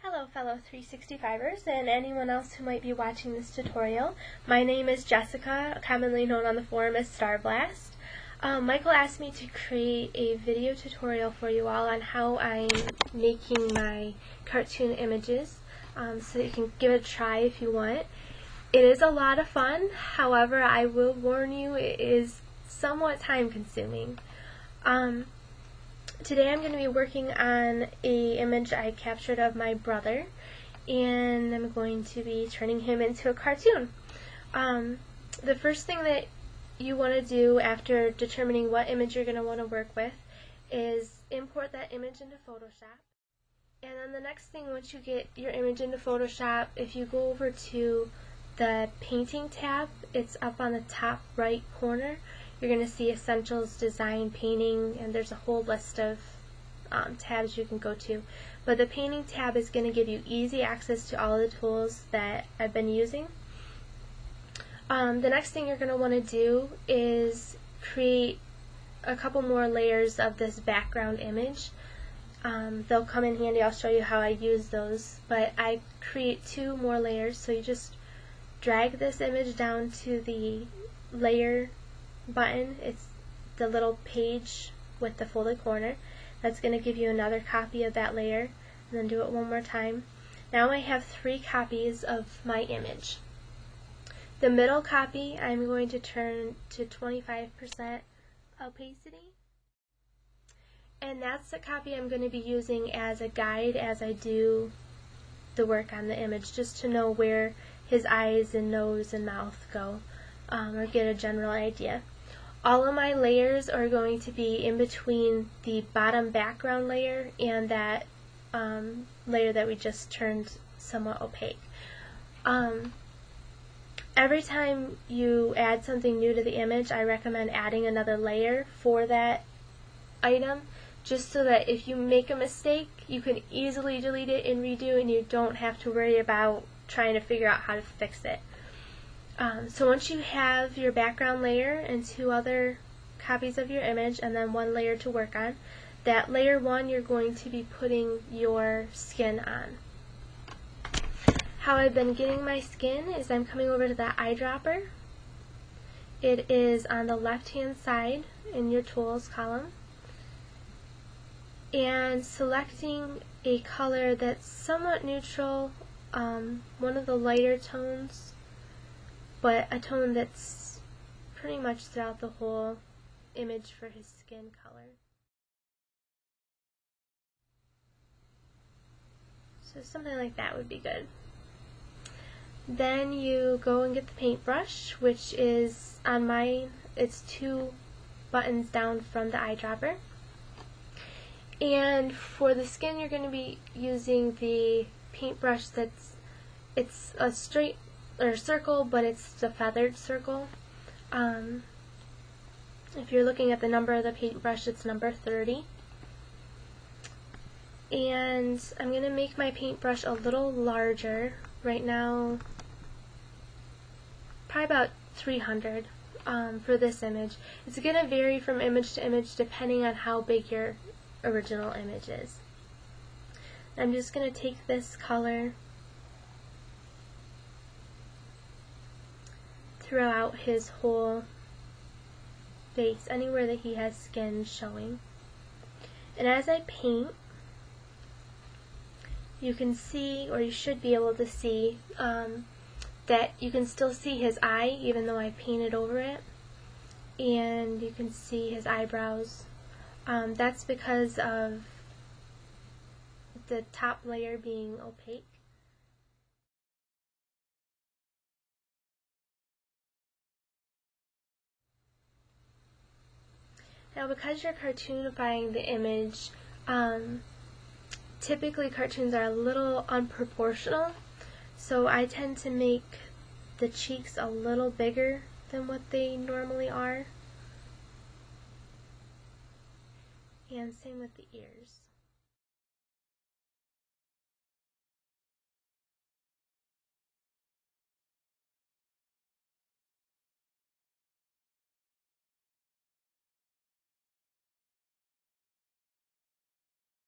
Hello fellow 365ers and anyone else who might be watching this tutorial. My name is Jessica, commonly known on the forum as Starblast. Michael asked me to create a video tutorial for you all on how I'm making my cartoon images, so you can give it a try if you want. It is a lot of fun, however I will warn you it is somewhat time consuming. Today I'm going to be working on an image I captured of my brother, and I'm going to be turning him into a cartoon. The first thing that you want to do after determining what image you're going to want to work with is import that image into Photoshop. And then the next thing, once you get your image into Photoshop, if you go over to the painting tab, it's up on the top right corner. You're going to see Essentials, Design, Painting, and there's a whole list of tabs you can go to. But the Painting tab is going to give you easy access to all the tools that I've been using. The next thing you're going to want to do is create a couple more layers of this background image. They'll come in handy. I'll show you how I use those. But I create two more layers, so you just drag this image down to the layer button. It's the little page with the folded corner. That's going to give you another copy of that layer, and then do it one more time. Now I have 3 copies of my image. The middle copy I'm going to turn to 25% opacity, and that's the copy I'm going to be using as a guide as I do the work on the image, just to know where his eyes and nose and mouth go, or get a general idea. All of my layers are going to be in between the bottom background layer and that layer that we just turned somewhat opaque. Every time you add something new to the image, I recommend adding another layer for that item, just so that if you make a mistake, you can easily delete it and redo, and you don't have to worry about trying to figure out how to fix it. So once you have your background layer and 2 other copies of your image and then 1 layer to work on, that layer 1 you're going to be putting your skin on. How I've been getting my skin is I'm coming over to the eyedropper. It is on the left hand side in your tools column, and selecting a color that's somewhat neutral, one of the lighter tones, but a tone that's pretty much throughout the whole image for his skin color. So something like that would be good. Then you go and get the paintbrush, which is on mine, it's 2 buttons down from the eyedropper. And for the skin you're going to be using the paintbrush it's a straight or circle, but it's the feathered circle. If you're looking at the number of the paintbrush, it's number 30. And I'm going to make my paintbrush a little larger. Right now, probably about 300 for this image. It's going to vary from image to image depending on how big your original image is. I'm just going to take this color throughout his whole face, anywhere that he has skin showing. And as I paint, you can see, or you should be able to see, that you can still see his eye even though I painted over it, and you can see his eyebrows. That's because of the top layer being opaque. Now, because you're cartoonifying the image, typically cartoons are a little unproportional, so I tend to make the cheeks a little bigger than what they normally are, and same with the ears.